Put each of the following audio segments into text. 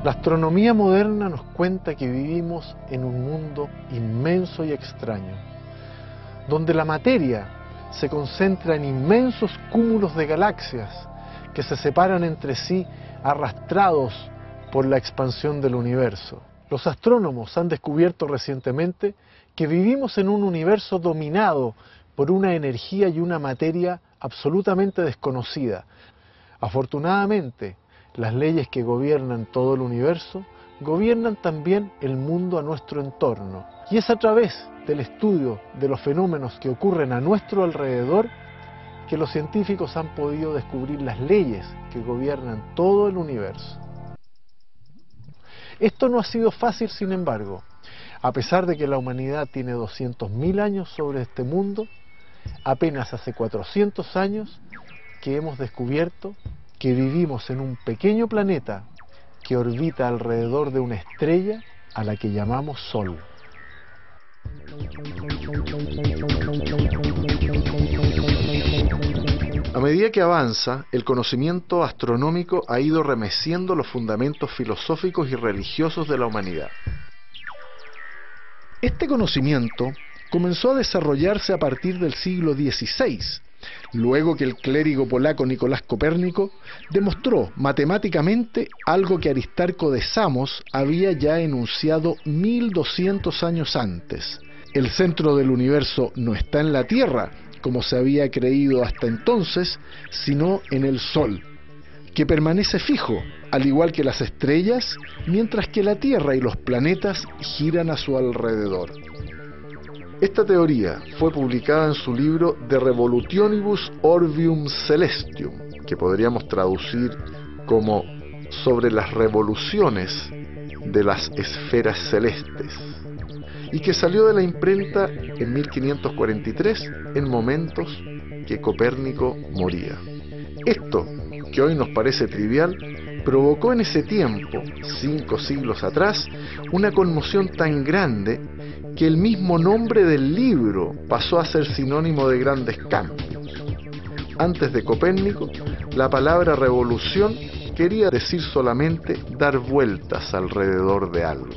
La astronomía moderna nos cuenta que vivimos en un mundo inmenso y extraño, donde la materia se concentra en inmensos cúmulos de galaxias que se separan entre sí arrastrados por la expansión del universo. Los astrónomos han descubierto recientemente que vivimos en un universo dominado por una energía y una materia absolutamente desconocida. Afortunadamente, las leyes que gobiernan todo el universo gobiernan también el mundo a nuestro entorno. Y es a través del estudio de los fenómenos que ocurren a nuestro alrededor que los científicos han podido descubrir las leyes que gobiernan todo el universo. Esto no ha sido fácil, sin embargo. A pesar de que la humanidad tiene 200.000 años sobre este mundo, apenas hace 400 años que hemos descubierto que vivimos en un pequeño planeta que orbita alrededor de una estrella a la que llamamos Sol. A medida que avanza, el conocimiento astronómico ha ido remeciendo los fundamentos filosóficos y religiosos de la humanidad. Este conocimiento comenzó a desarrollarse a partir del siglo XVI, luego que el clérigo polaco Nicolás Copérnico demostró matemáticamente algo que Aristarco de Samos había ya enunciado 1200 años antes. El centro del universo no está en la Tierra, como se había creído hasta entonces, sino en el Sol, que permanece fijo, al igual que las estrellas, mientras que la Tierra y los planetas giran a su alrededor. Esta teoría fue publicada en su libro De Revolutionibus Orbium Celestium, que podríamos traducir como Sobre las revoluciones de las esferas celestes, y que salió de la imprenta en 1543, en momentos que Copérnico moría. Esto, que hoy nos parece trivial, provocó en ese tiempo, 5 siglos atrás, una conmoción tan grande que el mismo nombre del libro pasó a ser sinónimo de grandes cambios. Antes de Copérnico, la palabra revolución quería decir solamente dar vueltas alrededor de algo.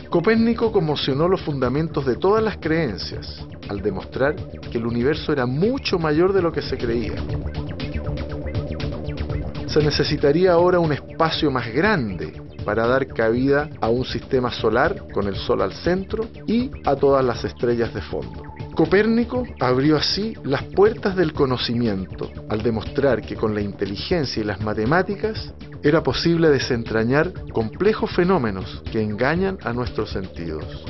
Copérnico conmocionó los fundamentos de todas las creencias, al demostrar que el universo era mucho mayor de lo que se creía. Se necesitaría ahora un espacio más grande para dar cabida a un sistema solar con el Sol al centro y a todas las estrellas de fondo. Copérnico abrió así las puertas del conocimiento al demostrar que con la inteligencia y las matemáticas era posible desentrañar complejos fenómenos que engañan a nuestros sentidos.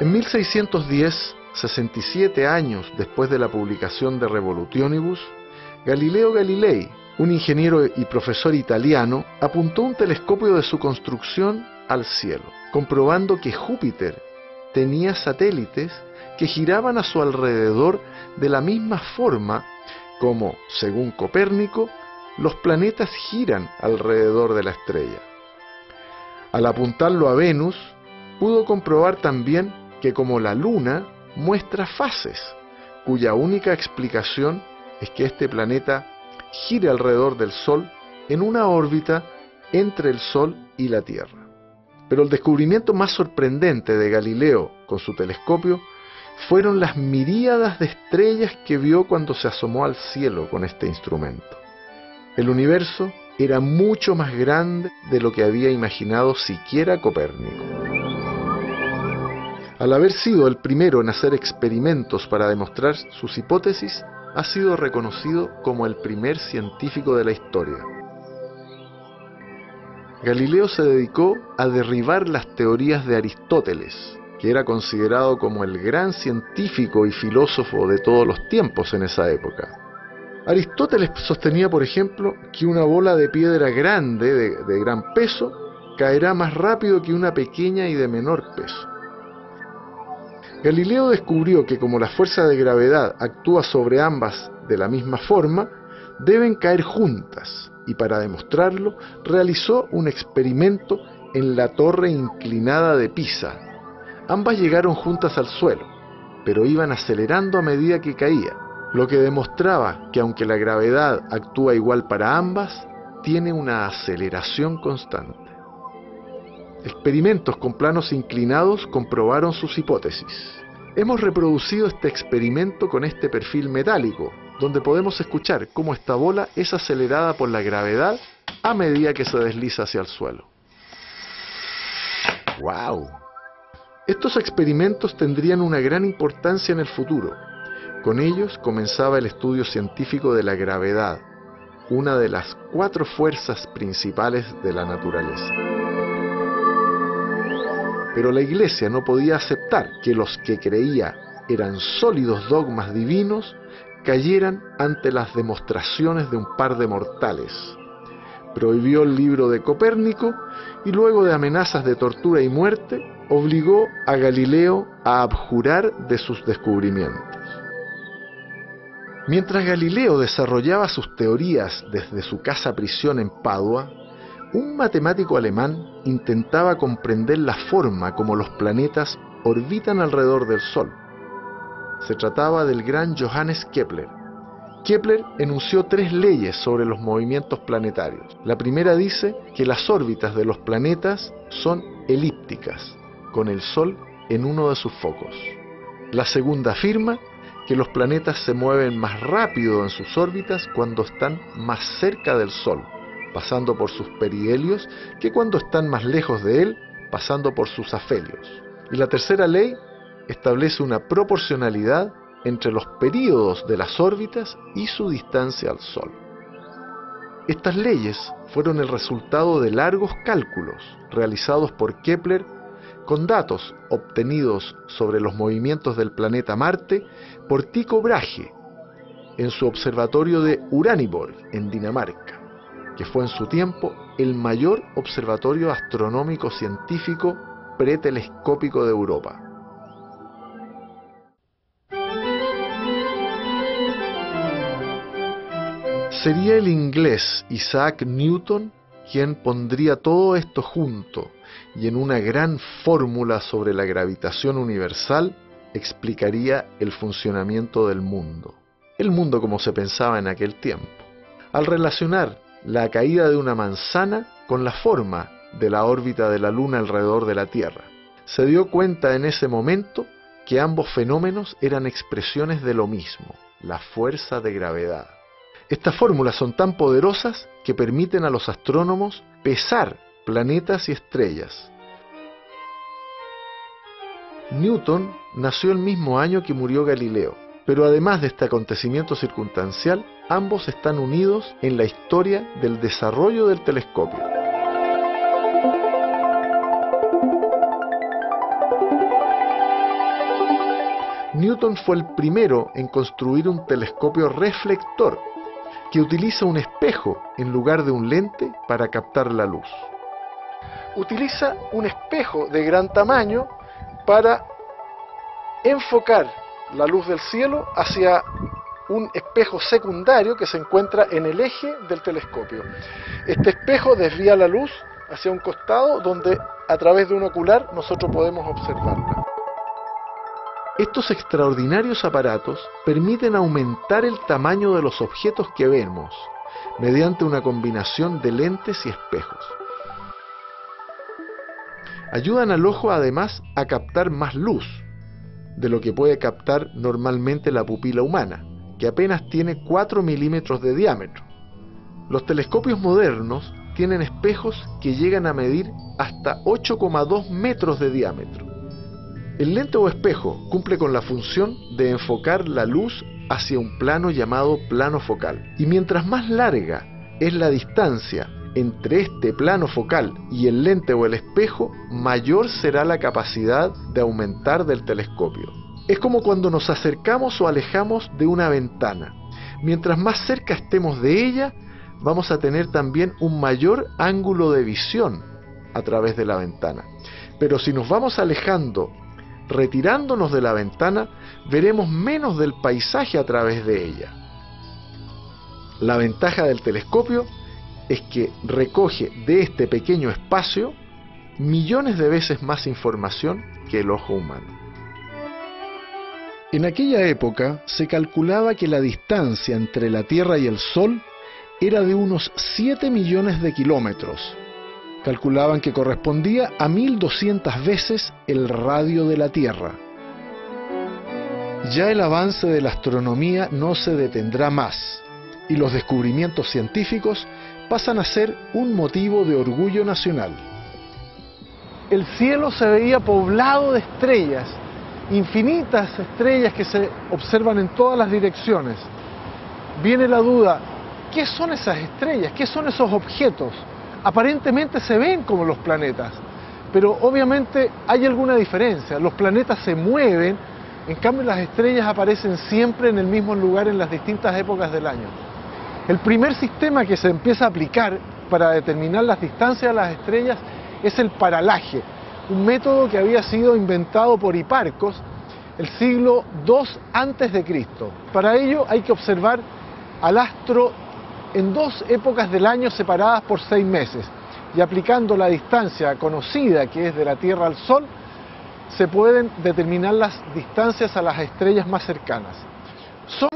En 1610, 67 años después de la publicación de Revolutionibus, Galileo Galilei, un ingeniero y profesor italiano, apuntó un telescopio de su construcción al cielo, comprobando que Júpiter tenía satélites que giraban a su alrededor de la misma forma como, según Copérnico, los planetas giran alrededor de la estrella. Al apuntarlo a Venus, pudo comprobar también que como la Luna muestra fases, cuya única explicación es que este planeta gire alrededor del Sol en una órbita entre el Sol y la Tierra. Pero el descubrimiento más sorprendente de Galileo con su telescopio fueron las miríadas de estrellas que vio cuando se asomó al cielo con este instrumento. El universo era mucho más grande de lo que había imaginado siquiera Copérnico. Al haber sido el primero en hacer experimentos para demostrar sus hipótesis, ha sido reconocido como el primer científico de la historia. Galileo se dedicó a derribar las teorías de Aristóteles, que era considerado como el gran científico y filósofo de todos los tiempos en esa época. Aristóteles sostenía, por ejemplo, que una bola de piedra grande, de gran peso, caerá más rápido que una pequeña y de menor peso. Galileo descubrió que como la fuerza de gravedad actúa sobre ambas de la misma forma, deben caer juntas, y para demostrarlo, realizó un experimento en la torre inclinada de Pisa. Ambas llegaron juntas al suelo, pero iban acelerando a medida que caían, lo que demostraba que aunque la gravedad actúa igual para ambas, tiene una aceleración constante. Experimentos con planos inclinados comprobaron sus hipótesis. Hemos reproducido este experimento con este perfil metálico, donde podemos escuchar cómo esta bola es acelerada por la gravedad a medida que se desliza hacia el suelo. ¡Wow! Estos experimentos tendrían una gran importancia en el futuro. Con ellos comenzaba el estudio científico de la gravedad, una de las 4 fuerzas principales de la naturaleza. Pero la Iglesia no podía aceptar que los que creía eran sólidos dogmas divinos cayeran ante las demostraciones de un par de mortales. Prohibió el libro de Copérnico y luego de amenazas de tortura y muerte, obligó a Galileo a abjurar de sus descubrimientos. Mientras Galileo desarrollaba sus teorías desde su casa-prisión en Padua, un matemático alemán intentaba comprender la forma como los planetas orbitan alrededor del Sol. Se trataba del gran Johannes Kepler. Kepler enunció 3 leyes sobre los movimientos planetarios. La primera dice que las órbitas de los planetas son elípticas, con el Sol en uno de sus focos. La segunda afirma que los planetas se mueven más rápido en sus órbitas cuando están más cerca del Sol, pasando por sus perihelios, que cuando están más lejos de él, pasando por sus afelios. Y la tercera ley establece una proporcionalidad entre los períodos de las órbitas y su distancia al Sol. Estas leyes fueron el resultado de largos cálculos realizados por Kepler con datos obtenidos sobre los movimientos del planeta Marte por Tycho Brahe en su observatorio de Uraniborg, en Dinamarca, que fue en su tiempo el mayor observatorio astronómico científico pretelescópico de Europa. Sería el inglés Isaac Newton quien pondría todo esto junto y en una gran fórmula sobre la gravitación universal explicaría el funcionamiento del mundo. El mundo como se pensaba en aquel tiempo, al relacionar la caída de una manzana con la forma de la órbita de la Luna alrededor de la Tierra. Se dio cuenta en ese momento que ambos fenómenos eran expresiones de lo mismo, la fuerza de gravedad. Estas fórmulas son tan poderosas que permiten a los astrónomos pesar planetas y estrellas. Newton nació el mismo año que murió Galileo, pero además de este acontecimiento circunstancial, ambos están unidos en la historia del desarrollo del telescopio. Newton fue el primero en construir un telescopio reflector que utiliza un espejo en lugar de un lente para captar la luz. Utiliza un espejo de gran tamaño para enfocar la luz del cielo hacia un espejo secundario que se encuentra en el eje del telescopio. Este espejo desvía la luz hacia un costado donde a través de un ocular nosotros podemos observarla. Estos extraordinarios aparatos permiten aumentar el tamaño de los objetos que vemos mediante una combinación de lentes y espejos. Ayudan al ojo además a captar más luz de lo que puede captar normalmente la pupila humana, que apenas tiene 4 milímetros de diámetro. Los telescopios modernos tienen espejos que llegan a medir hasta 8,2 metros de diámetro. El lente o espejo cumple con la función de enfocar la luz hacia un plano llamado plano focal. Y mientras más larga es la distancia entre este plano focal y el lente o el espejo, mayor será la capacidad de aumentar del telescopio. Es como cuando nos acercamos o alejamos de una ventana. Mientras más cerca estemos de ella, vamos a tener también un mayor ángulo de visión a través de la ventana. Pero si nos vamos alejando, retirándonos de la ventana, veremos menos del paisaje a través de ella. La ventaja del telescopio es que recoge de este pequeño espacio millones de veces más información que el ojo humano. En aquella época se calculaba que la distancia entre la Tierra y el Sol era de unos 7 millones de kilómetros. Calculaban que correspondía a 1200 veces el radio de la Tierra. Ya el avance de la astronomía no se detendrá más, y los descubrimientos científicos pasan a ser un motivo de orgullo nacional. El cielo se veía poblado de estrellas, infinitas estrellas que se observan en todas las direcciones. Viene la duda, ¿qué son esas estrellas? ¿Qué son esos objetos? Aparentemente se ven como los planetas, pero obviamente hay alguna diferencia. Los planetas se mueven, en cambio las estrellas aparecen siempre en el mismo lugar en las distintas épocas del año. El primer sistema que se empieza a aplicar para determinar las distancias de las estrellas es el paralaje, un método que había sido inventado por Hiparcos el siglo II a.C. Para ello hay que observar al astro en dos épocas del año separadas por 6 meses, y aplicando la distancia conocida que es de la Tierra al Sol, se pueden determinar las distancias a las estrellas más cercanas. Son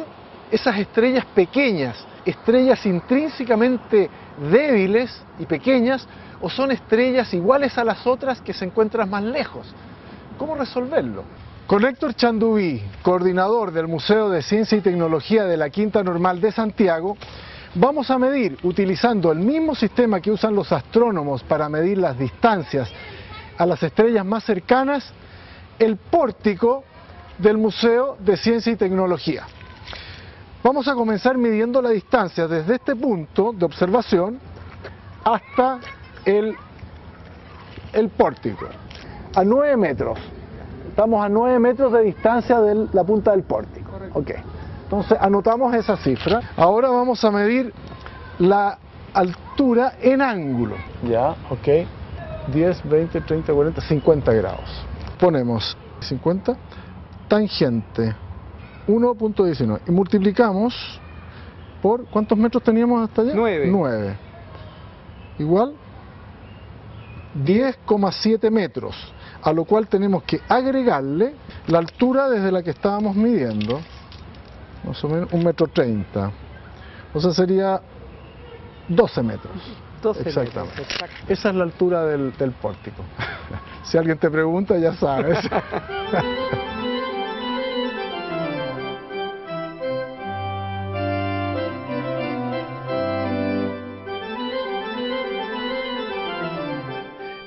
esas estrellas pequeñas, estrellas intrínsecamente débiles y pequeñas, o son estrellas iguales a las otras que se encuentran más lejos. ¿Cómo resolverlo? Con Héctor Chanduví, coordinador del Museo de Ciencia y Tecnología de la Quinta Normal de Santiago, vamos a medir, utilizando el mismo sistema que usan los astrónomos para medir las distancias a las estrellas más cercanas, el pórtico del Museo de Ciencia y Tecnología. Vamos a comenzar midiendo la distancia desde este punto de observación hasta el pórtico, a 9 metros. Estamos a 9 metros de distancia de la punta del pórtico. Okay. Entonces anotamos esa cifra. Ahora vamos a medir la altura en ángulo. Ya, ok. 10, 20, 30, 40, 50 grados. Ponemos 50, tangente 1.19 y multiplicamos por, ¿cuántos metros teníamos hasta allá? 9. 9. Igual 10,7 metros, a lo cual tenemos que agregarle la altura desde la que estábamos midiendo, más o menos 1,30 m. O sea, sería 12 metros. 12 exactamente. metros, exacto. Esa es la altura del pórtico. Si alguien te pregunta, ya sabes.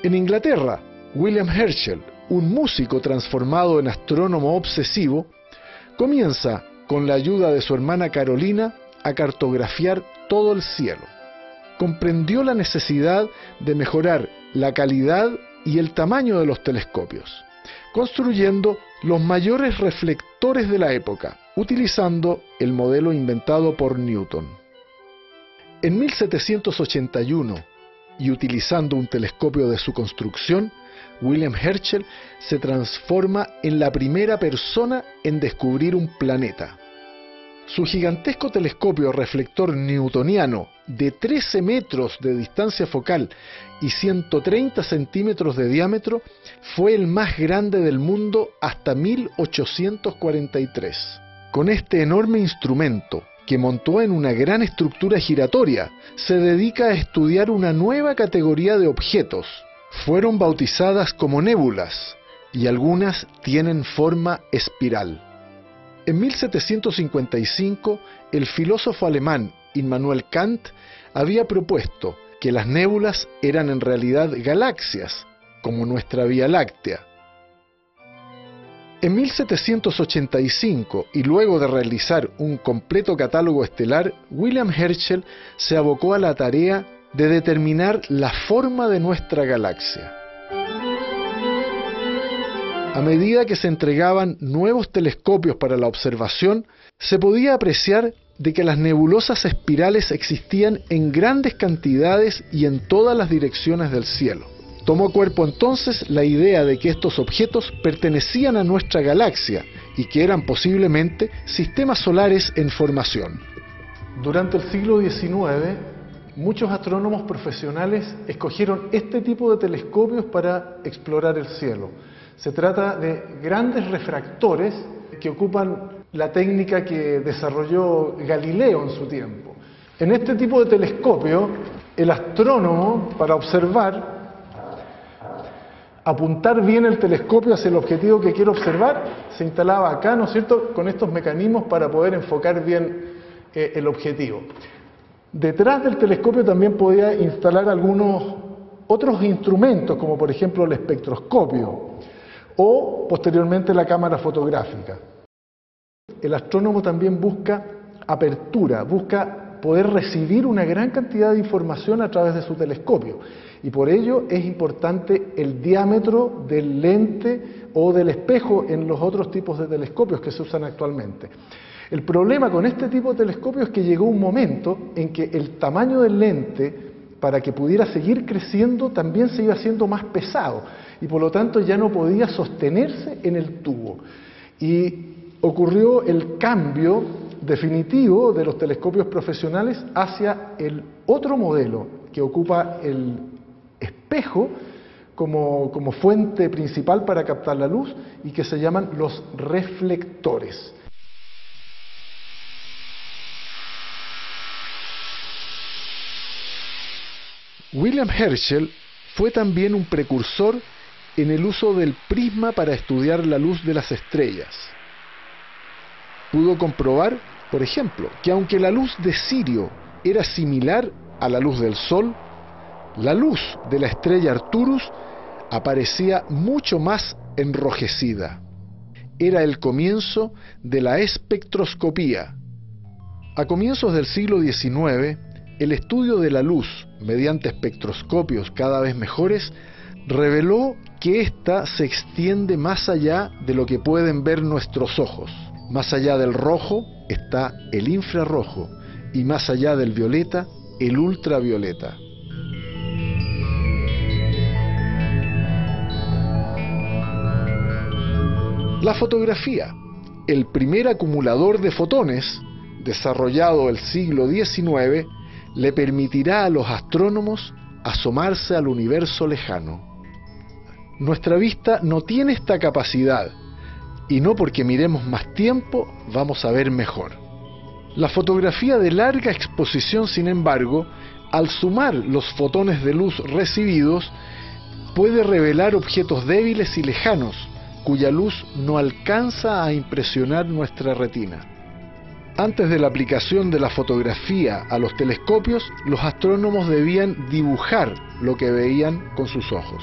En Inglaterra, William Herschel, un músico transformado en astrónomo obsesivo, comienza, con la ayuda de su hermana Carolina, a cartografiar todo el cielo. Comprendió la necesidad de mejorar la calidad y el tamaño de los telescopios, construyendo los mayores reflectores de la época, utilizando el modelo inventado por Newton. En 1781, y utilizando un telescopio de su construcción, William Herschel se transforma en la primera persona en descubrir un planeta. Su gigantesco telescopio reflector newtoniano de 13 metros de distancia focal y 130 centímetros de diámetro fue el más grande del mundo hasta 1843. Con este enorme instrumento, que montó en una gran estructura giratoria, se dedica a estudiar una nueva categoría de objetos. Fueron bautizadas como nébulas, y algunas tienen forma espiral. En 1755, el filósofo alemán Immanuel Kant había propuesto que las nébulas eran en realidad galaxias, como nuestra Vía Láctea. En 1785, y luego de realizar un completo catálogo estelar, William Herschel se abocó a la tarea de determinar la forma de nuestra galaxia. A medida que se entregaban nuevos telescopios para la observación, se podía apreciar de que las nebulosas espirales existían en grandes cantidades y en todas las direcciones del cielo. Tomó cuerpo entonces la idea de que estos objetos pertenecían a nuestra galaxia y que eran posiblemente sistemas solares en formación. Durante el siglo XIX, muchos astrónomos profesionales escogieron este tipo de telescopios para explorar el cielo. Se trata de grandes refractores que ocupan la técnica que desarrolló Galileo en su tiempo. En este tipo de telescopio, el astrónomo, para observar, apuntar bien el telescopio hacia el objetivo que quiere observar, se instalaba acá, ¿no es cierto?, con estos mecanismos para poder enfocar bien el objetivo. Detrás del telescopio también podía instalar algunos otros instrumentos, como por ejemplo el espectroscopio o posteriormente la cámara fotográfica. El astrónomo también busca apertura, busca poder recibir una gran cantidad de información a través de su telescopio, y por ello es importante el diámetro del lente o del espejo en los otros tipos de telescopios que se usan actualmente. El problema con este tipo de telescopio es que llegó un momento en que el tamaño del lente, para que pudiera seguir creciendo, también se iba haciendo más pesado, y por lo tanto ya no podía sostenerse en el tubo. Y ocurrió el cambio definitivo de los telescopios profesionales hacia el otro modelo que ocupa el espejo como fuente principal para captar la luz y que se llaman los reflectores. William Herschel fue también un precursor en el uso del prisma para estudiar la luz de las estrellas. Pudo comprobar, por ejemplo, que aunque la luz de Sirio era similar a la luz del Sol, la luz de la estrella Arcturus aparecía mucho más enrojecida. Era el comienzo de la espectroscopía. A comienzos del siglo XIX, el estudio de la luz mediante espectroscopios cada vez mejores reveló que ésta se extiende más allá de lo que pueden ver nuestros ojos. Más allá del rojo está el infrarrojo y más allá del violeta, el ultravioleta. La fotografía, el primer acumulador de fotones, desarrollado el siglo XIX, le permitirá a los astrónomos asomarse al universo lejano. Nuestra vista no tiene esta capacidad, y no porque miremos más tiempo vamos a ver mejor. La fotografía de larga exposición, sin embargo, al sumar los fotones de luz recibidos, puede revelar objetos débiles y lejanos, cuya luz no alcanza a impresionar nuestra retina. Antes de la aplicación de la fotografía a los telescopios, los astrónomos debían dibujar lo que veían con sus ojos.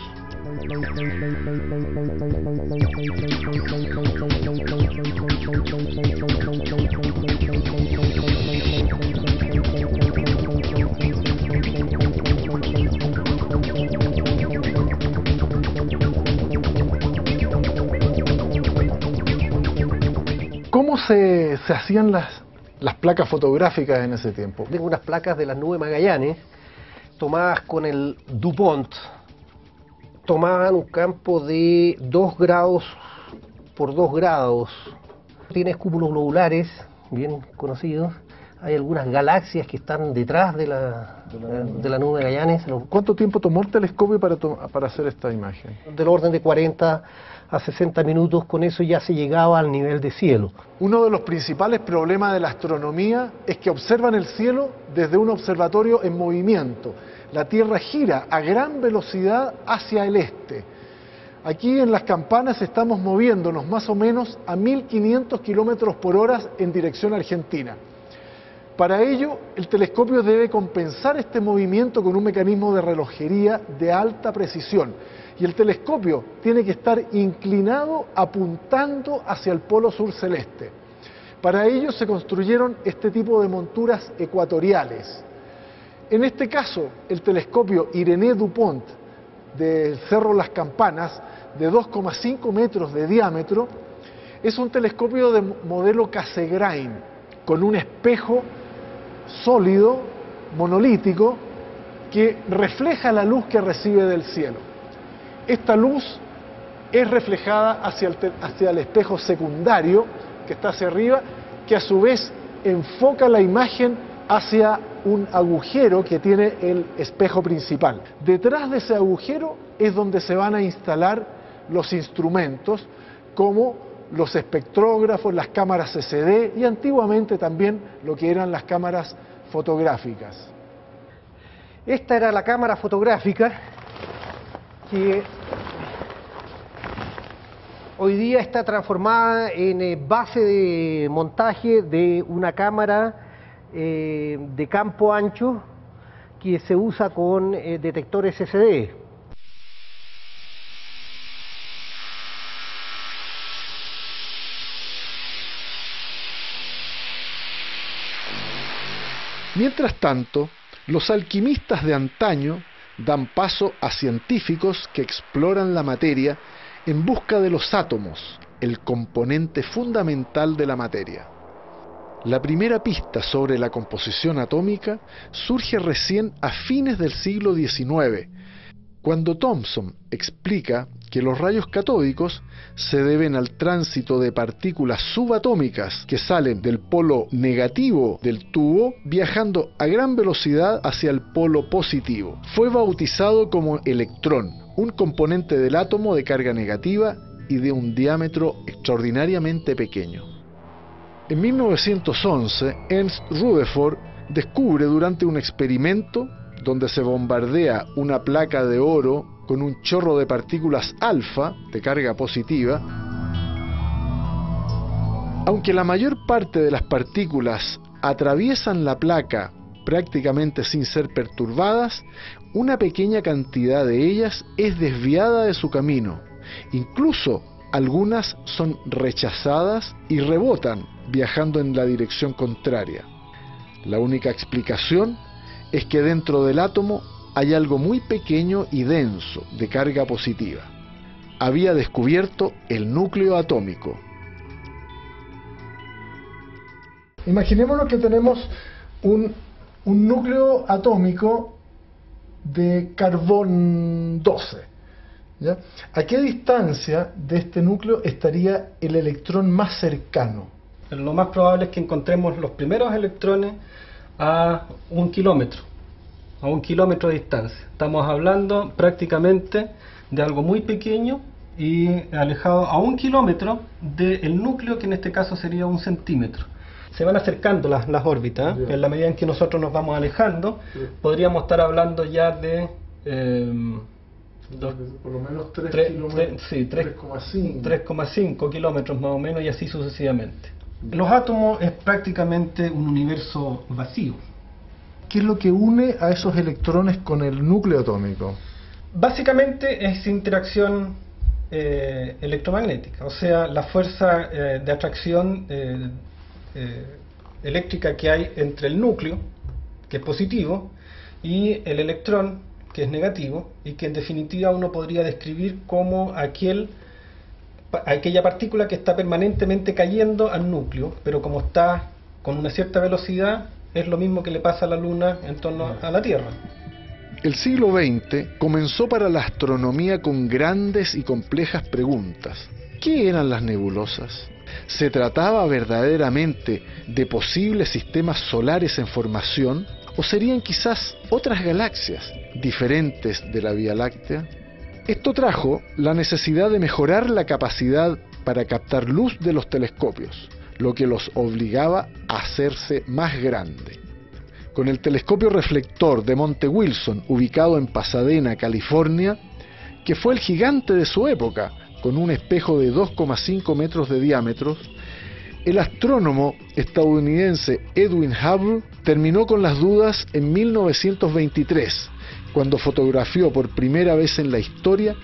¿Cómo se hacían las placas fotográficas en ese tiempo? Tengo unas placas de las nubes Magallanes, tomadas con el DuPont. Tomaban un campo de 2 grados por 2 grados. Tienes cúmulos globulares, bien conocidos. Hay algunas galaxias que están detrás de la nube Magallanes. ¿Cuánto tiempo tomó el telescopio para hacer esta imagen? Del orden de 40 a 60 minutos, con eso ya se llegaba al nivel de cielo. Uno de los principales problemas de la astronomía es que observan el cielo desde un observatorio en movimiento. La Tierra gira a gran velocidad hacia el este. Aquí en Las Campanas estamos moviéndonos más o menos a 1500 kilómetros por hora en dirección a Argentina. Para ello, el telescopio debe compensar este movimiento con un mecanismo de relojería de alta precisión. Y el telescopio tiene que estar inclinado apuntando hacia el polo sur celeste. Para ello se construyeron este tipo de monturas ecuatoriales. En este caso, el telescopio Irénée Dupont del Cerro Las Campanas, de 2,5 metros de diámetro, es un telescopio de modelo Cassegrain, con un espejo sólido, monolítico, que refleja la luz que recibe del cielo. Esta luz es reflejada hacia el espejo secundario, que está hacia arriba, que a su vez enfoca la imagen hacia un agujero que tiene el espejo principal. Detrás de ese agujero es donde se van a instalar los instrumentos, como los espectrógrafos, las cámaras CCD y antiguamente también lo que eran las cámaras fotográficas. Esta era la cámara fotográfica que hoy día está transformada en base de montaje de una cámara de campo ancho que se usa con detectores SD. Mientras tanto, los alquimistas de antaño dan paso a científicos que exploran la materia en busca de los átomos, el componente fundamental de la materia. La primera pista sobre la composición atómica surge recién a fines del siglo XIX, cuando Thomson explica que los rayos catódicos se deben al tránsito de partículas subatómicas que salen del polo negativo del tubo viajando a gran velocidad hacia el polo positivo. Fue bautizado como electrón, un componente del átomo de carga negativa y de un diámetro extraordinariamente pequeño. En 1911, Ernst Rutherford descubre durante un experimento donde se bombardea una placa de oro con un chorro de partículas alfa de carga positiva, aunque la mayor parte de las partículas atraviesan la placa prácticamente sin ser perturbadas, una pequeña cantidad de ellas es desviada de su camino. Incluso algunas son rechazadas y rebotan, viajando en la dirección contraria. La única explicación es que dentro del átomo hay algo muy pequeño y denso de carga positiva. Había descubierto el núcleo atómico. Imaginémonos que tenemos un núcleo atómico de carbón 12. ¿Ya? ¿A qué distancia de este núcleo estaría el electrón más cercano? Lo más probable es que encontremos los primeros electrones a 1 kilómetro, a 1 kilómetro de distancia. Estamos hablando prácticamente de algo muy pequeño y alejado a 1 kilómetro del núcleo, que en este caso sería 1 centímetro. Se van acercando las órbitas, en la medida en que nosotros nos vamos alejando, podríamos estar hablando ya de por lo menos 3 kilómetros, sí, 3,5 kilómetros más o menos, y así sucesivamente. Los átomos es prácticamente un universo vacío. ¿Qué es lo que une a esos electrones con el núcleo atómico? Básicamente es interacción electromagnética, o sea, la fuerza de atracción eléctrica que hay entre el núcleo, que es positivo, y el electrón, que es negativo, y que en definitiva uno podría describir como aquella partícula que está permanentemente cayendo al núcleo, pero como está con una cierta velocidad, es lo mismo que le pasa a la Luna en torno a la Tierra. El siglo XX comenzó para la astronomía con grandes y complejas preguntas. ¿Qué eran las nebulosas? ¿Se trataba verdaderamente de posibles sistemas solares en formación? ¿O serían quizás otras galaxias diferentes de la Vía Láctea? Esto trajo la necesidad de mejorar la capacidad para captar luz de los telescopios, lo que los obligaba a hacerse más grande. Con el telescopio reflector de Monte Wilson, ubicado en Pasadena, California, que fue el gigante de su época, con un espejo de 2,5 metros de diámetro, el astrónomo estadounidense Edwin Hubble terminó con las dudas en 1923, cuando fotografió por primera vez en la historia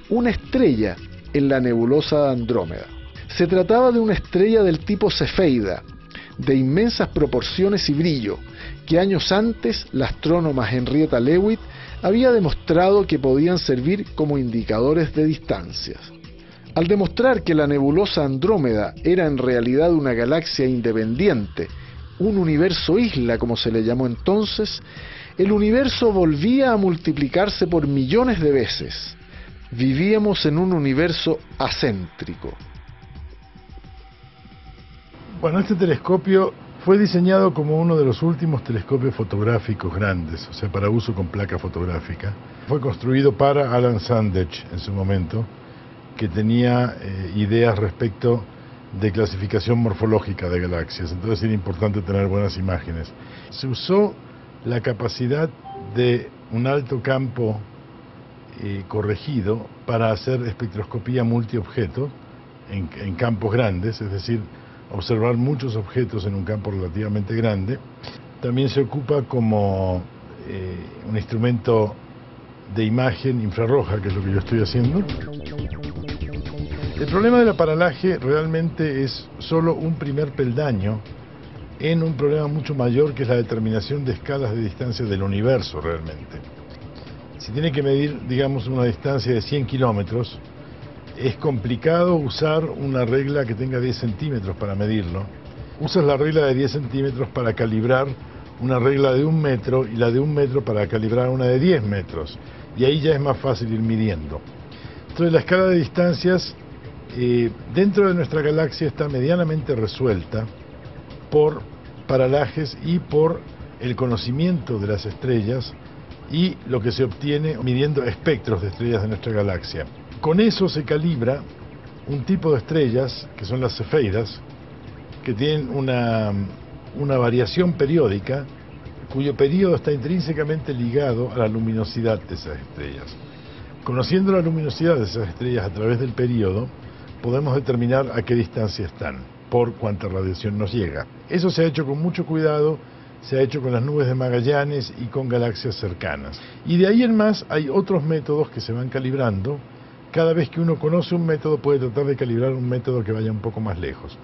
una estrella en la nebulosa de Andrómeda. Se trataba de una estrella del tipo Cefeida, de inmensas proporciones y brillo, que años antes la astrónoma Henrietta Leavitt había demostrado que podían servir como indicadores de distancias. Al demostrar que la nebulosa Andrómeda era en realidad una galaxia independiente, un universo isla como se le llamó entonces, el universo volvía a multiplicarse por millones de veces. Vivíamos en un universo acéntrico. Bueno, este telescopio fue diseñado como uno de los últimos telescopios fotográficos grandes, o sea, para uso con placa fotográfica. Fue construido para Alan Sandage en su momento, que tenía ideas respecto de clasificación morfológica de galaxias, entonces era importante tener buenas imágenes. Se usó la capacidad de un alto campo corregido para hacer espectroscopía multiobjeto en campos grandes, es decir, observar muchos objetos en un campo relativamente grande. También se ocupa como un instrumento de imagen infrarroja, que es lo que yo estoy haciendo. El problema del aparalaje realmente es solo un primer peldaño en un problema mucho mayor, que es la determinación de escalas de distancia del universo realmente. Si tiene que medir, digamos, una distancia de 100 kilómetros, es complicado usar una regla que tenga 10 centímetros para medirlo. Usas la regla de 10 centímetros para calibrar una regla de 1 metro y la de 1 metro para calibrar una de 10 metros. Y ahí ya es más fácil ir midiendo. Entonces la escala de distancias dentro de nuestra galaxia está medianamente resuelta por paralajes y por el conocimiento de las estrellas y lo que se obtiene midiendo espectros de estrellas de nuestra galaxia. Con eso se calibra un tipo de estrellas, que son las cefeidas, que tienen una variación periódica, cuyo periodo está intrínsecamente ligado a la luminosidad de esas estrellas. Conociendo la luminosidad de esas estrellas a través del periodo, podemos determinar a qué distancia están, por cuánta radiación nos llega. Eso se ha hecho con mucho cuidado, se ha hecho con las nubes de Magallanes y con galaxias cercanas. Y de ahí en más hay otros métodos que se van calibrando. Cada vez que uno conoce un método puede tratar de calibrar un método que vaya un poco más lejos.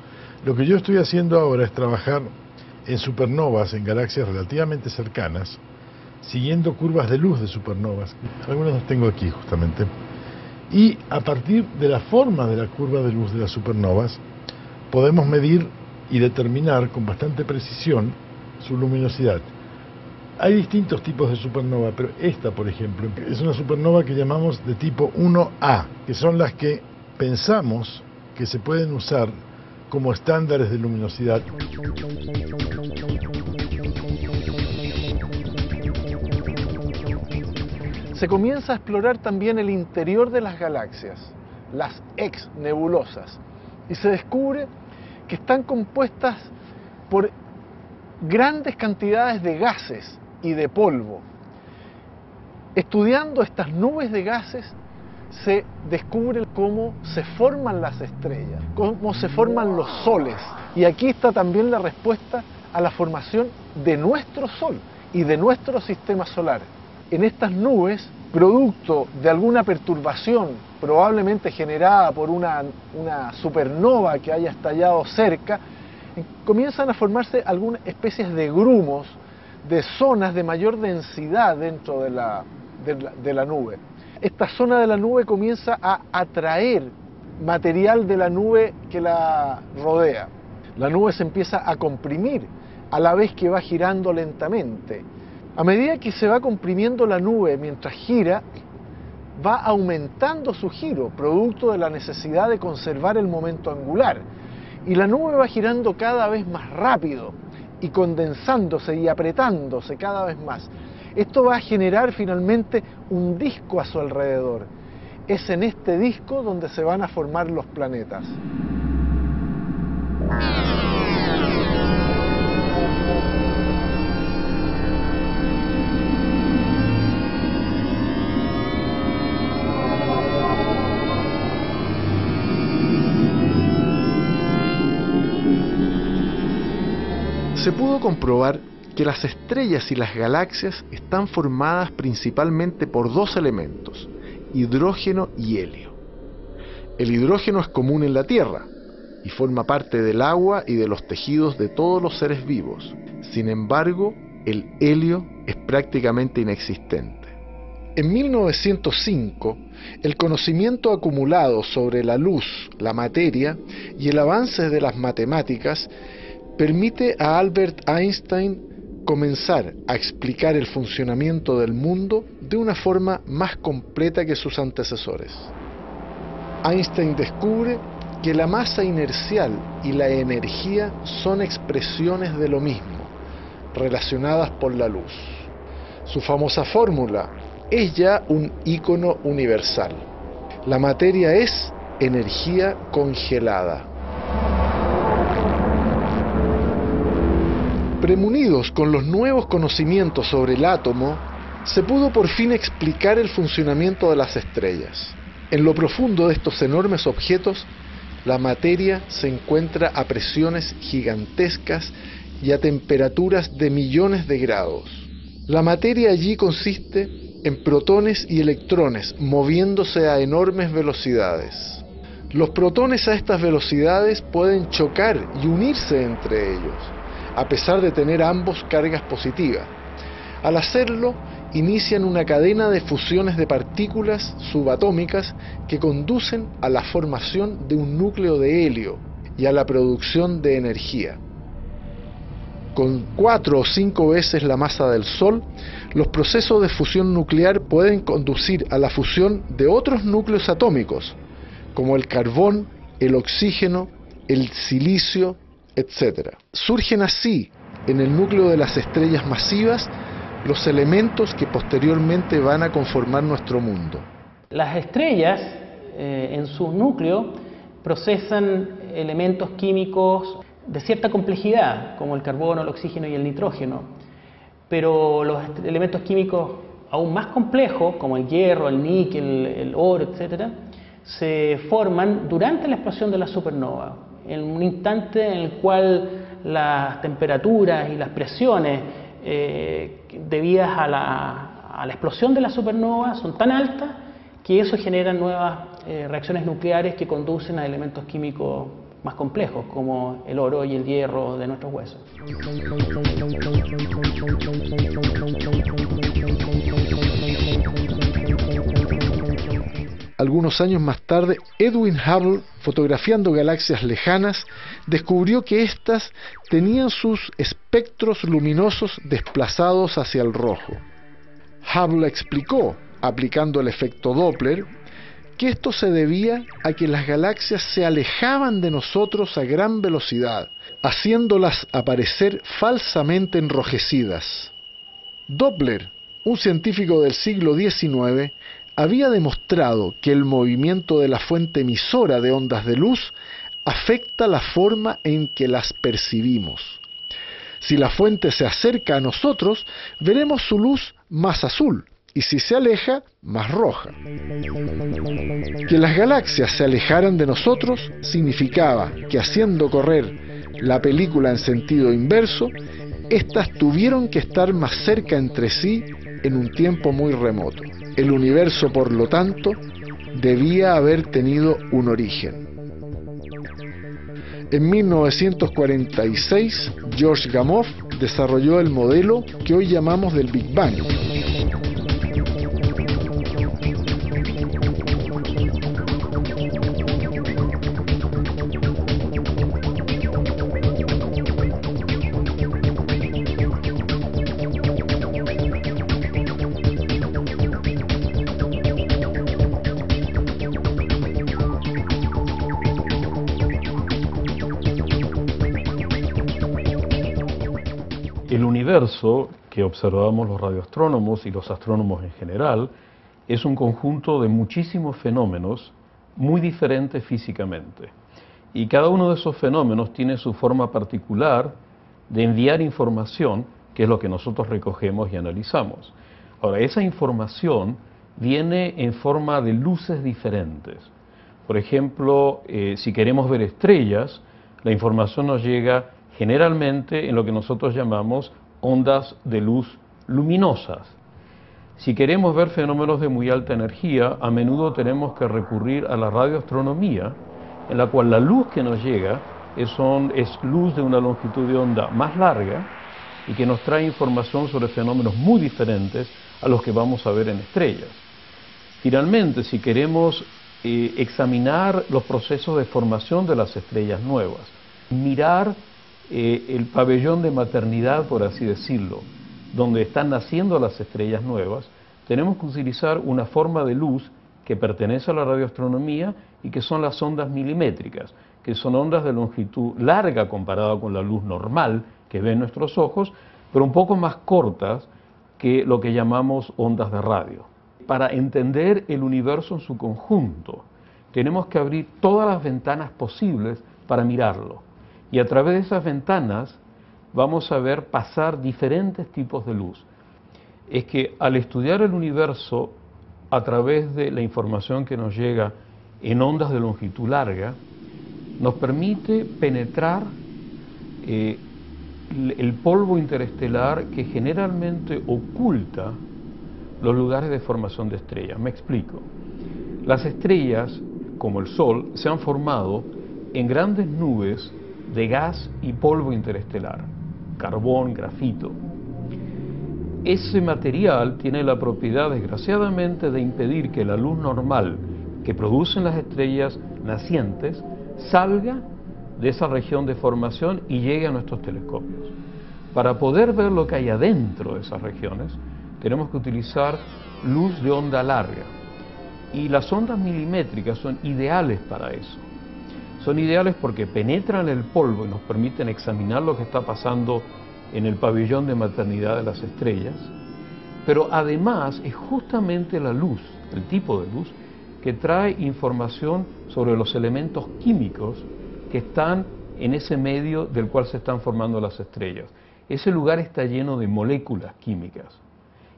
Lo que yo estoy haciendo ahora es trabajar en supernovas, en galaxias relativamente cercanas, siguiendo curvas de luz de supernovas. Algunas las tengo aquí justamente. Y a partir de la forma de la curva de luz de las supernovas, podemos medir y determinar con bastante precisión su luminosidad. Hay distintos tipos de supernova, pero esta, por ejemplo, es una supernova que llamamos de tipo 1A, que son las que pensamos que se pueden usar como estándares de luminosidad. Se comienza a explorar también el interior de las galaxias, las exnebulosas, y se descubre que están compuestas por grandes cantidades de gases y de polvo. Estudiando estas nubes de gases, se descubre cómo se forman las estrellas, cómo se forman los soles. Y aquí está también la respuesta a la formación de nuestro Sol y de nuestro sistema solar. En estas nubes, producto de alguna perturbación probablemente generada por una supernova que haya estallado cerca, comienzan a formarse algunas especies de grumos, de zonas de mayor densidad dentro de la nube. Esta zona de la nube comienza a atraer material de la nube que la rodea. La nube se empieza a comprimir a la vez que va girando lentamente. A medida que se va comprimiendo la nube mientras gira, va aumentando su giro, producto de la necesidad de conservar el momento angular. Y la nube va girando cada vez más rápido y condensándose y apretándose cada vez más. Esto va a generar finalmente un disco a su alrededor. Es en este disco donde se van a formar los planetas. Se pudo comprobar que las estrellas y las galaxias están formadas principalmente por dos elementos, hidrógeno y helio. El hidrógeno es común en la Tierra y forma parte del agua y de los tejidos de todos los seres vivos. Sin embargo, el helio es prácticamente inexistente. En 1905, el conocimiento acumulado sobre la luz, la materia y el avance de las matemáticas permite a Albert Einstein comenzar a explicar el funcionamiento del mundo de una forma más completa que sus antecesores. Einstein descubre que la masa inercial y la energía son expresiones de lo mismo, relacionadas por la luz. Su famosa fórmula es ya un ícono universal. La materia es energía congelada. Premunidos con los nuevos conocimientos sobre el átomo, se pudo por fin explicar el funcionamiento de las estrellas. En lo profundo de estos enormes objetos, la materia se encuentra a presiones gigantescas y a temperaturas de millones de grados. La materia allí consiste en protones y electrones moviéndose a enormes velocidades. Los protones a estas velocidades pueden chocar y unirse entre ellos, a pesar de tener ambos cargas positivas. Al hacerlo, inician una cadena de fusiones de partículas subatómicas que conducen a la formación de un núcleo de helio y a la producción de energía. Con 4 o 5 veces la masa del Sol, los procesos de fusión nuclear pueden conducir a la fusión de otros núcleos atómicos, como el carbón, el oxígeno, el silicio, etc. Surgen así, en el núcleo de las estrellas masivas, los elementos que posteriormente van a conformar nuestro mundo. Las estrellas, en su núcleo, procesan elementos químicos de cierta complejidad, como el carbono, el oxígeno y el nitrógeno. Pero los elementos químicos aún más complejos, como el hierro, el níquel, el oro, etc., se forman durante la explosión de la supernova, en un instante en el cual las temperaturas y las presiones debidas a la explosión de la supernova son tan altas que eso genera nuevas reacciones nucleares que conducen a elementos químicos más complejos como el oro y el hierro de nuestros huesos. Algunos años más tarde, Edwin Hubble, fotografiando galaxias lejanas, descubrió que éstas tenían sus espectros luminosos desplazados hacia el rojo. Hubble explicó, aplicando el efecto Doppler, que esto se debía a que las galaxias se alejaban de nosotros a gran velocidad, haciéndolas aparecer falsamente enrojecidas. Doppler, un científico del siglo XIX, había demostrado que el movimiento de la fuente emisora de ondas de luz afecta la forma en que las percibimos. Si la fuente se acerca a nosotros, veremos su luz más azul, y si se aleja, más roja. Que las galaxias se alejaran de nosotros significaba que, haciendo correr la película en sentido inverso, éstas tuvieron que estar más cerca entre sí en un tiempo muy remoto. El universo, por lo tanto, debía haber tenido un origen. En 1946, George Gamow desarrolló el modelo que hoy llamamos del Big Bang. El universo que observamos los radioastrónomos y los astrónomos en general es un conjunto de muchísimos fenómenos muy diferentes físicamente. Y cada uno de esos fenómenos tiene su forma particular de enviar información, que es lo que nosotros recogemos y analizamos. Ahora, esa información viene en forma de luces diferentes. Por ejemplo, si queremos ver estrellas, la información nos llega generalmente en lo que nosotros llamamos ondas de luz luminosas. Si queremos ver fenómenos de muy alta energía, a menudo tenemos que recurrir a la radioastronomía, en la cual la luz que nos llega es luz de una longitud de onda más larga y que nos trae información sobre fenómenos muy diferentes a los que vamos a ver en estrellas. Finalmente, si queremos examinar los procesos de formación de las estrellas nuevas, mirar el pabellón de maternidad, por así decirlo, donde están naciendo las estrellas nuevas, tenemos que utilizar una forma de luz que pertenece a la radioastronomía y que son las ondas milimétricas, que son ondas de longitud larga comparada con la luz normal que ven nuestros ojos, pero un poco más cortas que lo que llamamos ondas de radio. Para entender el universo en su conjunto, tenemos que abrir todas las ventanas posibles para mirarlo. Y a través de esas ventanas vamos a ver pasar diferentes tipos de luz. Es que al estudiar el universo a través de la información que nos llega en ondas de longitud larga, nos permite penetrar el polvo interestelar que generalmente oculta los lugares de formación de estrellas. Me explico. Las estrellas, como el Sol, se han formado en grandes nubes de gas y polvo interestelar, carbón, grafito. Ese material tiene la propiedad, desgraciadamente, de impedir que la luz normal que producen las estrellas nacientes salga de esa región de formación y llegue a nuestros telescopios. Para poder ver lo que hay adentro de esas regiones, tenemos que utilizar luz de onda larga. Y las ondas milimétricas son ideales para eso. Son ideales porque penetran el polvo y nos permiten examinar lo que está pasando en el pabellón de maternidad de las estrellas, pero además es justamente la luz, el tipo de luz, que trae información sobre los elementos químicos que están en ese medio del cual se están formando las estrellas. Ese lugar está lleno de moléculas químicas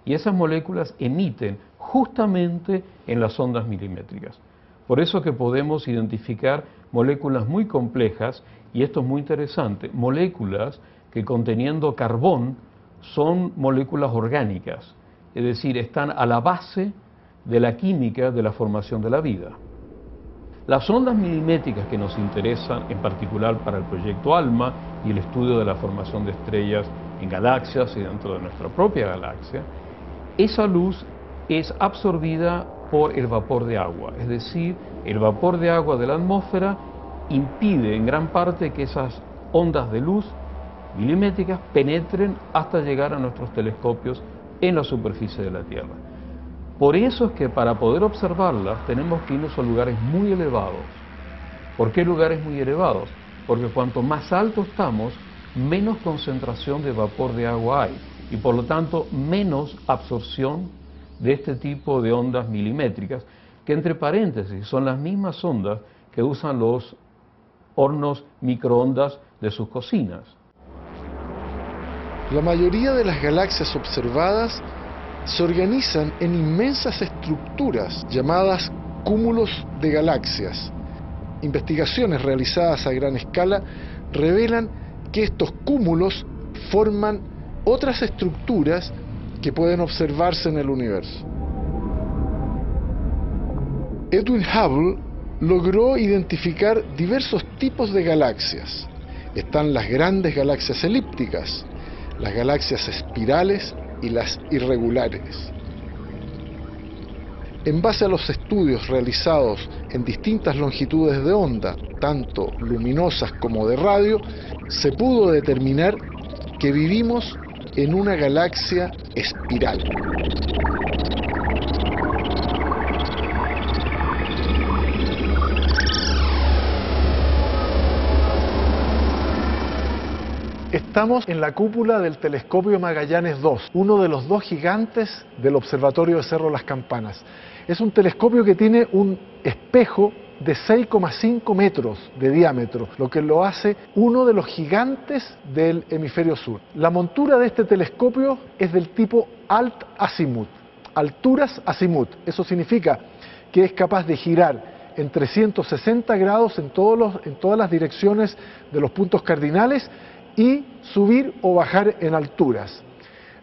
y esas moléculas emiten justamente en las ondas milimétricas. Por eso que podemos identificar moléculas muy complejas, y esto es muy interesante, moléculas que conteniendo carbón son moléculas orgánicas, es decir, están a la base de la química de la formación de la vida. Las ondas milimétricas que nos interesan en particular para el proyecto ALMA y el estudio de la formación de estrellas en galaxias y dentro de nuestra propia galaxia, esa luz es absorbida por el vapor de agua, es decir, el vapor de agua de la atmósfera impide en gran parte que esas ondas de luz milimétricas penetren hasta llegar a nuestros telescopios en la superficie de la Tierra. Por eso es que para poder observarlas tenemos que irnos a lugares muy elevados. ¿Por qué lugares muy elevados? Porque cuanto más alto estamos, menos concentración de vapor de agua hay y por lo tanto menos absorción de este tipo de ondas milimétricas, que entre paréntesis son las mismas ondas que usan los hornos microondas de sus cocinas. La mayoría de las galaxias observadas se organizan en inmensas estructuras llamadas cúmulos de galaxias. Investigaciones realizadas a gran escala revelan que estos cúmulos forman otras estructuras que pueden observarse en el universo. Edwin Hubble logró identificar diversos tipos de galaxias. Están las grandes galaxias elípticas, las galaxias espirales y las irregulares. En base a los estudios realizados en distintas longitudes de onda, tanto luminosas como de radio, se pudo determinar que vivimos en una galaxia espiral. Estamos en la cúpula del telescopio Magallanes 2, uno de los dos gigantes del observatorio de Cerro Las Campanas. Es un telescopio que tiene un espejo de 6,5 metros de diámetro, lo que lo hace uno de los gigantes del hemisferio sur. La montura de este telescopio es del tipo Alt Azimuth, alturas azimut. Eso significa que es capaz de girar en 360 grados en todas las direcciones de los puntos cardinales y subir o bajar en alturas.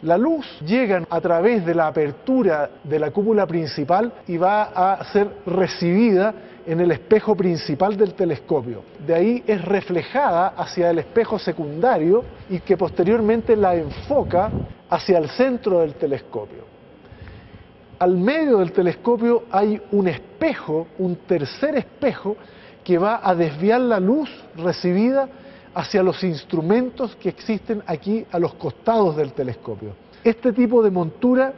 La luz llega a través de la apertura de la cúpula principal y va a ser recibida en el espejo principal del telescopio. De ahí es reflejada hacia el espejo secundario y que posteriormente la enfoca hacia el centro del telescopio. Al medio del telescopio hay un espejo, un tercer espejo, que va a desviar la luz recibida hacia los instrumentos que existen aquí a los costados del telescopio. Este tipo de montura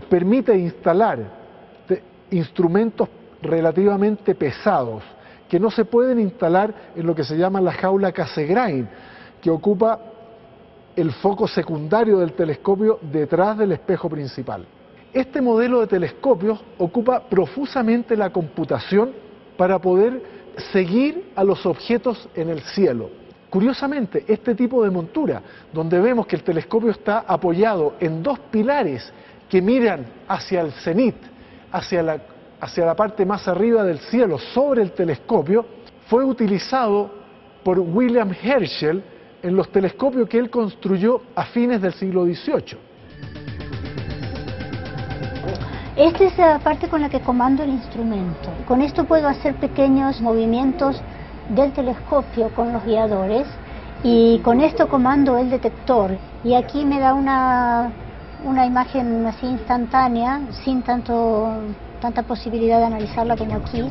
permite instalar instrumentos relativamente pesados que no se pueden instalar en lo que se llama la jaula Cassegrain, que ocupa el foco secundario del telescopio detrás del espejo principal. Este modelo de telescopios ocupa profusamente la computación para poder seguir a los objetos en el cielo. Curiosamente, este tipo de montura, donde vemos que el telescopio está apoyado en dos pilares que miran hacia el cenit, hacia la parte más arriba del cielo, sobre el telescopio, fue utilizado por William Herschel en los telescopios que él construyó a fines del siglo XVIII. Esta es la parte con la que comando el instrumento. Con esto puedo hacer pequeños movimientos del telescopio con los guiadores y con esto comando el detector. Y aquí me da una imagen así instantánea, sin tanta posibilidad de analizarla como aquí.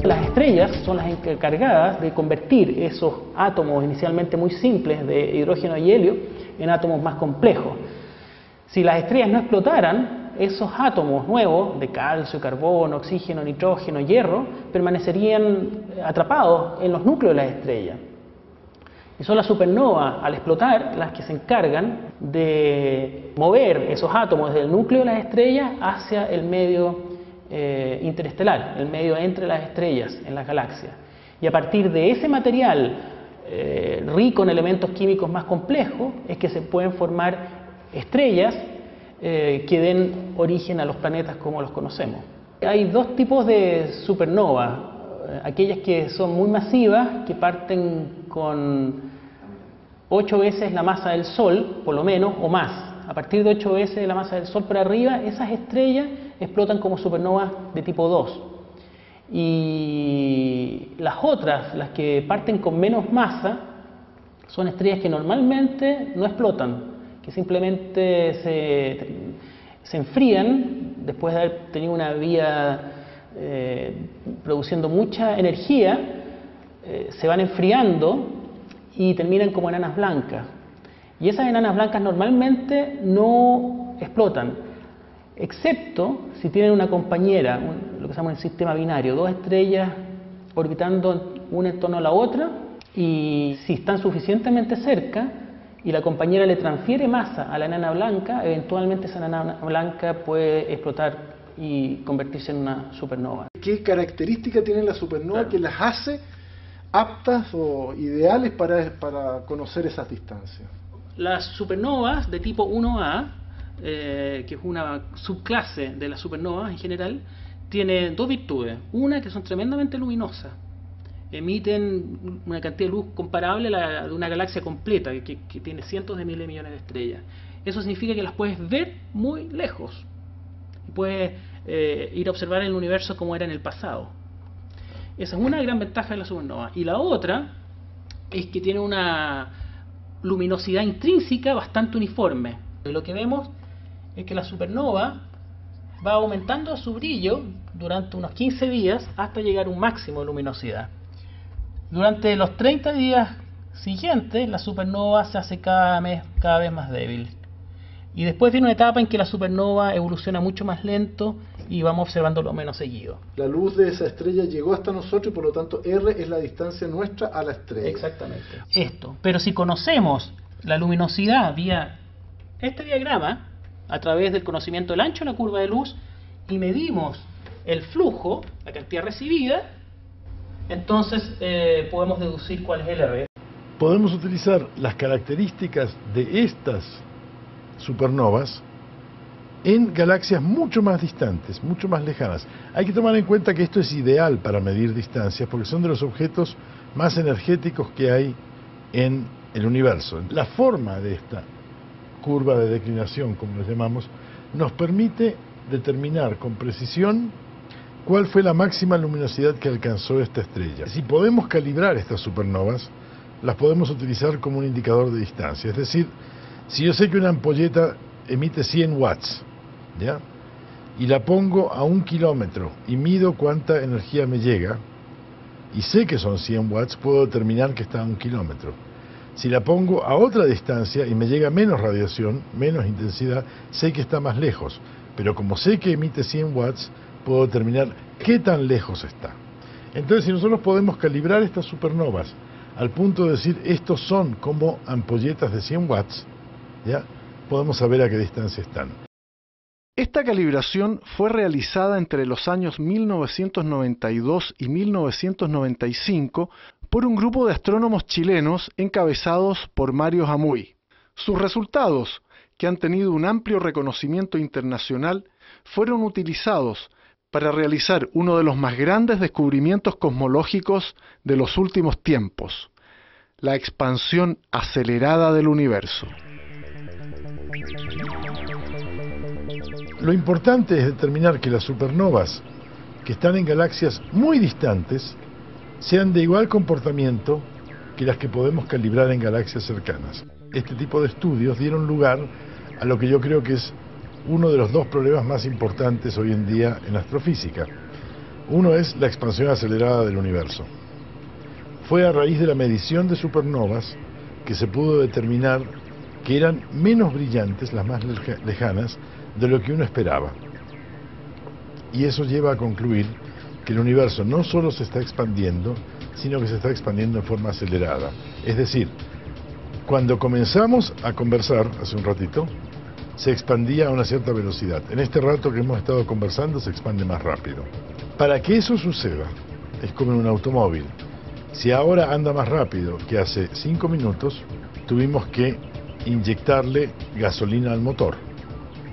Las estrellas son las encargadas de convertir esos átomos inicialmente muy simples de hidrógeno y helio en átomos más complejos. Si las estrellas no explotaran, esos átomos nuevos de calcio, carbono, oxígeno, nitrógeno, hierro, permanecerían atrapados en los núcleos de las estrellas. Y son las supernovas, al explotar, las que se encargan de mover esos átomos del núcleo de las estrellas hacia el medio interestelar, el medio entre las estrellas en las galaxias. Y a partir de ese material rico en elementos químicos más complejos es que se pueden formar estrellas que den origen a los planetas como los conocemos. Hay dos tipos de supernovas, aquellas que son muy masivas, que parten con 8 veces la masa del Sol, por lo menos, o más. A partir de 8 veces la masa del Sol para arriba, esas estrellas explotan como supernovas de tipo 2. Y las otras, las que parten con menos masa, son estrellas que normalmente no explotan, que simplemente se enfrían después de haber tenido una vida produciendo mucha energía, se van enfriando y terminan como enanas blancas. Y esas enanas blancas normalmente no explotan, excepto si tienen una compañera, lo que se llama el sistema binario, dos estrellas orbitando una en torno a la otra, y si están suficientemente cerca y la compañera le transfiere masa a la enana blanca, eventualmente esa enana blanca puede explotar y convertirse en una supernova. ¿Qué característica tiene la supernova que las hace aptas o ideales para conocer esas distancias? Las supernovas de tipo 1A, que es una subclase de las supernovas en general, tiene dos virtudes. Una, que son tremendamente luminosas, emiten una cantidad de luz comparable a la de una galaxia completa, que tiene cientos de miles de millones de estrellas. Eso significa que las puedes ver muy lejos y puedes ir a observar el universo como era en el pasado. Esa es una gran ventaja de la supernova. Y la otra es que tiene una luminosidad intrínseca bastante uniforme. Lo que vemos es que la supernova va aumentando su brillo durante unos 15 días hasta llegar a un máximo de luminosidad. Durante los 30 días siguientes, la supernova se hace cada vez más débil. Y después viene una etapa en que la supernova evoluciona mucho más lento y vamos observándolo menos seguido. La luz de esa estrella llegó hasta nosotros y por lo tanto R es la distancia nuestra a la estrella. Exactamente. Pero si conocemos la luminosidad vía este diagrama, a través del conocimiento del ancho de la curva de luz, y medimos el flujo, la cantidad recibida, entonces podemos deducir cuál es el R. Podemos utilizar las características de estas supernovas en galaxias mucho más distantes, mucho más lejanas. Hay que tomar en cuenta que esto es ideal para medir distancias porque son de los objetos más energéticos que hay en el universo. La forma de esta curva de declinación, como les llamamos, nos permite determinar con precisión cuál fue la máxima luminosidad que alcanzó esta estrella. Si podemos calibrar estas supernovas, las podemos utilizar como un indicador de distancia. Es decir, si yo sé que una ampolleta emite 100 watts, ¿ya?, y la pongo a 1 kilómetro y mido cuánta energía me llega, y sé que son 100 watts, puedo determinar que está a 1 kilómetro. Si la pongo a otra distancia y me llega menos radiación, menos intensidad, sé que está más lejos. Pero como sé que emite 100 watts, puedo determinar qué tan lejos está. Entonces, si nosotros podemos calibrar estas supernovas al punto de decir estos son como ampolletas de 100 watts, ¿ya?, podemos saber a qué distancia están. Esta calibración fue realizada entre los años 1992 y 1995 por un grupo de astrónomos chilenos encabezados por Mario Jamui. Sus resultados, que han tenido un amplio reconocimiento internacional, fueron utilizados para realizar uno de los más grandes descubrimientos cosmológicos de los últimos tiempos: la expansión acelerada del universo. Lo importante es determinar que las supernovas, que están en galaxias muy distantes, sean de igual comportamiento que las que podemos calibrar en galaxias cercanas. Este tipo de estudios dieron lugar a lo que yo creo que es uno de los dos problemas más importantes hoy en día en astrofísica. Uno es la expansión acelerada del universo. Fue a raíz de la medición de supernovas que se pudo determinar que eran menos brillantes, las más lejanas, de lo que uno esperaba. Y eso lleva a concluir que el universo no solo se está expandiendo, sino que se está expandiendo en forma acelerada. Es decir, cuando comenzamos a conversar hace un ratito, se expandía a una cierta velocidad. En este rato que hemos estado conversando se expande más rápido. Para que eso suceda, es como en un automóvil. Si ahora anda más rápido que hace 5 minutos, tuvimos que inyectarle gasolina al motor.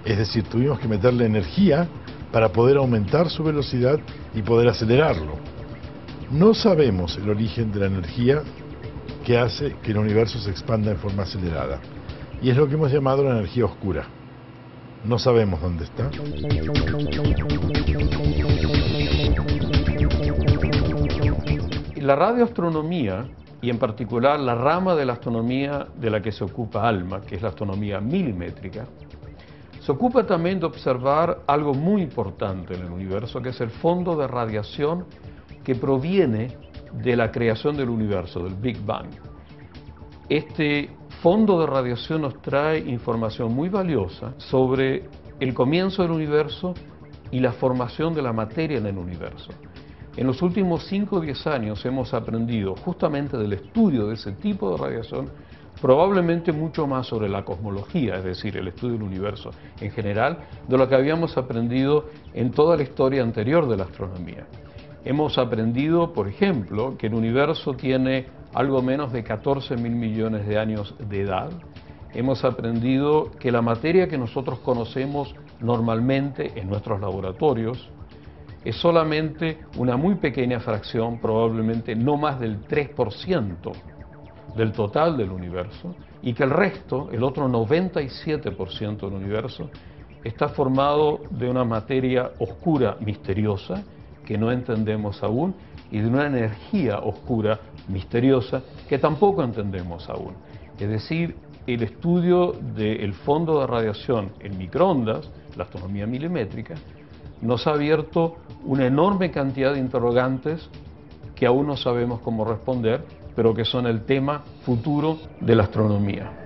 Es decir, tuvimos que meterle energía para poder aumentar su velocidad y poder acelerarlo. No sabemos el origen de la energía que hace que el universo se expanda en forma acelerada. Y es lo que hemos llamado la energía oscura. No sabemos dónde está. La radioastronomía, y en particular la rama de la astronomía de la que se ocupa ALMA, que es la astronomía milimétrica, se ocupa también de observar algo muy importante en el universo, que es el fondo de radiación que proviene de la creación del universo, del Big Bang. Este fondo de radiación nos trae información muy valiosa sobre el comienzo del universo y la formación de la materia en el universo. En los últimos 5 o 10 años hemos aprendido justamente del estudio de ese tipo de radiación probablemente mucho más sobre la cosmología, es decir, el estudio del universo en general, de lo que habíamos aprendido en toda la historia anterior de la astronomía. Hemos aprendido, por ejemplo, que el universo tiene algo menos de 14.000 millones de años de edad. Hemos aprendido que la materia que nosotros conocemos normalmente en nuestros laboratorios es solamente una muy pequeña fracción, probablemente no más del 3% del total del universo, y que el resto, el otro 97% del universo, está formado de una materia oscura misteriosa que no entendemos aún, y de una energía oscura misteriosa que tampoco entendemos aún. Es decir, el estudio del fondo de radiación en microondas, la astronomía milimétrica, nos ha abierto una enorme cantidad de interrogantes que aún no sabemos cómo responder, pero que son el tema futuro de la astronomía.